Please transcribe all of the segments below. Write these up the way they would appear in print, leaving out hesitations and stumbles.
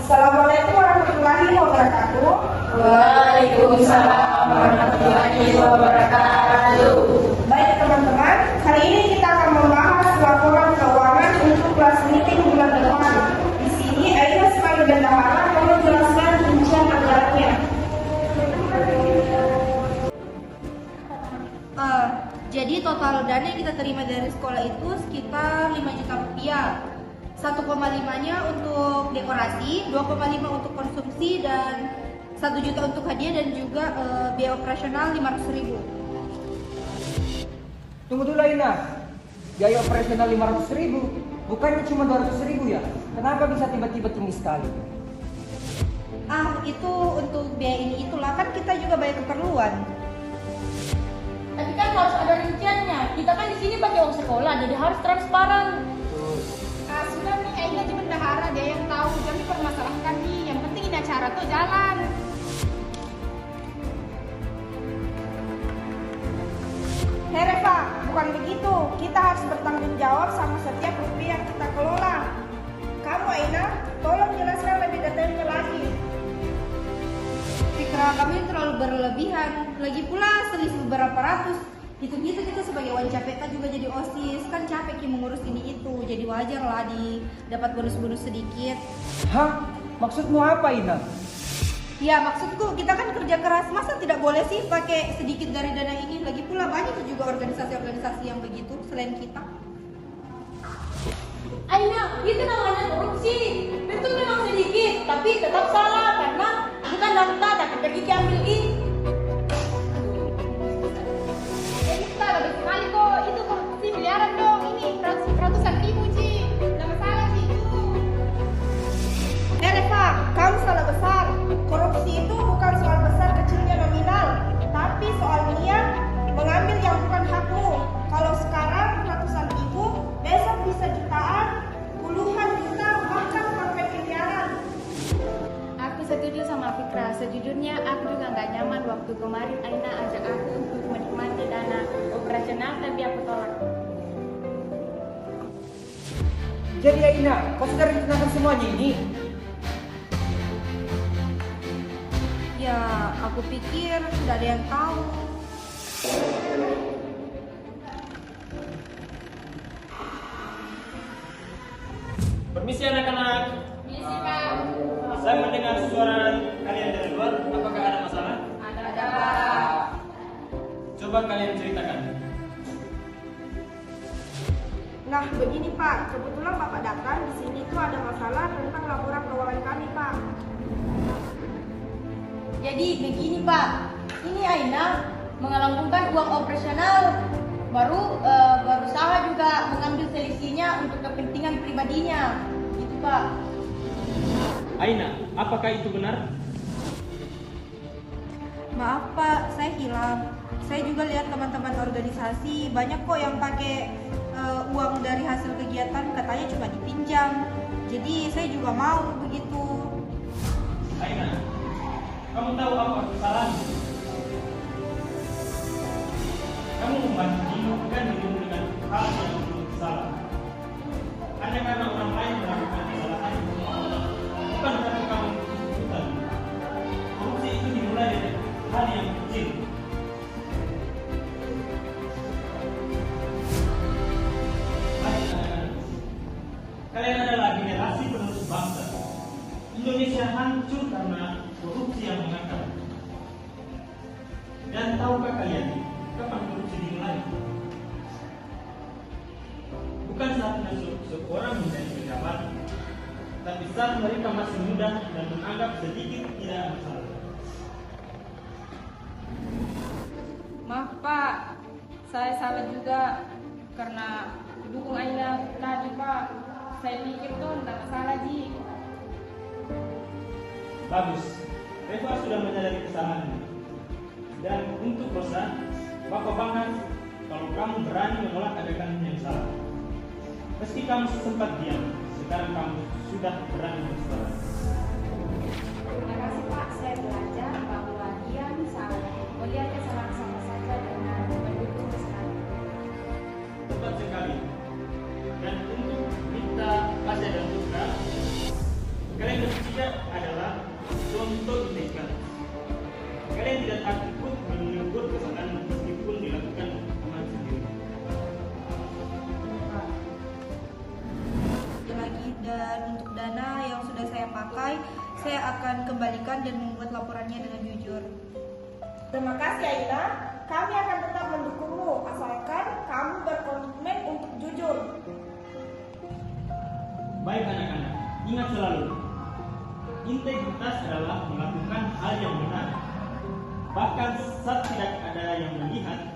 Assalamualaikum warahmatullahi wabarakatuh. Waalaikumsalam warahmatullahi wabarakatuh. Baik teman-teman, hari ini kita akan membahas laporan keuangan untuk kelas meeting bulan depan. Di sini Aina sebagai bendahara akan menjelaskan rincian anggarannya. Jadi total dana yang kita terima dari sekolah itu sekitar 5 juta rupiah. 1,5-nya untuk dekorasi, 2,5 untuk konsumsi, dan 1 juta untuk hadiah dan juga biaya operasional 500.000. Tunggu dulu Aina, biaya operasional 500.000, bukannya cuma 200.000 ya? Kenapa bisa tiba-tiba tinggi sekali? Itu untuk biaya ini itulah, kan kita juga banyak keperluan. Tapi kan harus ada rinciannya. Kita kan di sini pakai uang sekolah, jadi harus transparan. Sudah nih, Aina di bendahara, dia yang tahu. Jangan dipermasalahkan nih, yang penting ini acara tuh jalan. Hei Reva, bukan begitu. Kita harus bertanggung jawab sama setiap rupiah yang kita kelola. Kamu Aina, tolong jelaskan lebih detailnya lagi. Fikra kami terlalu berlebihan. Lagi pula selisih beberapa ratus. Hitung-hitung kita sebagai wan capek kan juga jadi OSIS. Kan capek Ki mengurus ini itu. Jadi wajar lah dapat bonus-bonus sedikit. Hah? Maksudmu apa Aina? Ya maksudku kita kan kerja keras. Masa tidak boleh sih pakai sedikit dari dana ini? Lagi pula banyak juga organisasi-organisasi yang begitu selain kita. Aina, itu namanya korupsi. Itu memang sedikit, tapi tetap salah karena bukan data, tapi pergi ambil ini. Kita lebih sekali kok, itu korupsi miliaran dong. Ini ratusan ribu Ci, nggak masalah sih itu. Hei Reva, kamu salah besar. Korupsi itu bukan soal besar kecilnya nominal, tapi soal niat mengambil yang bukan hakmu. Kalau sekarang ratusan ribu, besok bisa jutaan, puluhan juta, bahkan sampai miliaran. Aku setuju sama Fikra. Sejujurnya aku juga nggak nyaman waktu kemarin Aina ajak aku untuk menikmati dana operasional, tapi aku tolak. Jadi Aina, kau sudah rencanakan semuanya ini? Ya aku pikir tidak ada yang tahu. Permisi anak-anak. Misi Pak. Saya mendengar suara kalian dari luar. Apakah ada masalah? Ada Pak. Coba kalian ceritakan. Nah, begini Pak, kebetulan Bapak datang di sini tuh ada masalah tentang laporan keuangan kami Pak. Jadi begini Pak, ini Aina mengelambungkan uang operasional, baru berusaha juga mengambil selisihnya untuk kepentingan pribadinya, gitu Pak. Aina, apakah itu benar? Maaf Pak, saya hilang. Saya juga lihat teman-teman organisasi banyak kok yang pakai uang dari hasil kegiatan, katanya cuma dipinjam. Jadi saya juga mau begitu. Aina, kamu tahu apa kesalahanmu? Kamu membandingkan dirimu dengan hal yang belum salah. Hanya karena orang lain melakukan kesalahan, bukan karena kamu ikut-ikutan. Korupsi itu dimulai dari hal yang kecil. Baik, anak-anak. Kalian adalah generasi penerus bangsa. Indonesia hancur karena korupsi yang mengakar. Dan tahukah kalian kapan korupsi dimulai? Bukan saat seorang menjadi pejabat, tapi saat mereka masih muda dan menganggap sedikit tidak masalah. Maaf Pak, saya salah juga karena dukung Aina tadi Pak. Saya pikir tuh nggak masalah Ji. Bagus, Reva sudah menyadari kesalahannya. Dan untuk Rosa, Bapak bangga kalau kamu berani menolak adegan yang salah. Meski kamu sempat diam, sekarang kamu sudah berani bersuara. Terima kasih Pak, saya belajar bahwa diam salah. Melihat kesalahan sama saja dengan mendukung kesalahan. Tepat sekali. Dan untuk minta Tasya dan Putra, kalian bertiga akan kembalikan dan membuat laporannya dengan jujur. Terima kasih Aina, kami akan tetap mendukungmu asalkan kamu berkomitmen untuk jujur. Baik anak-anak, ingat selalu, integritas adalah melakukan hal yang benar. Bahkan saat tidak ada yang melihat,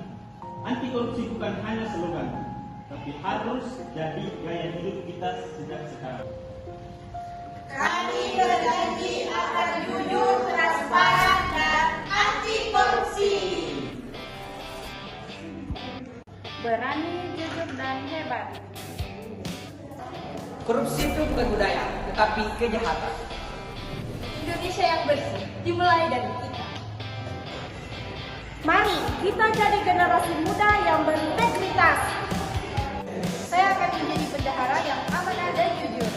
anti korupsi bukan hanya slogan, tapi harus jadi gaya hidup kita sejak sekarang. Kami berjanji akan jujur, transparan, dan anti korupsi. Berani, jujur, dan hebat. Korupsi itu bukan budaya, tetapi kejahatan. Indonesia yang bersih dimulai dari kita. Mari kita jadi generasi muda yang berintegritas. Saya akan menjadi bendahara yang amanah dan jujur.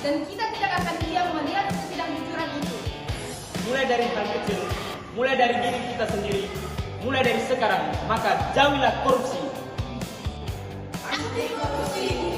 Dan kita tidak akan diam melihat ketidakjujuran itu. Mulai dari hal kecil, mulai dari diri kita sendiri, mulai dari sekarang, maka jauhilah korupsi. Anti korupsi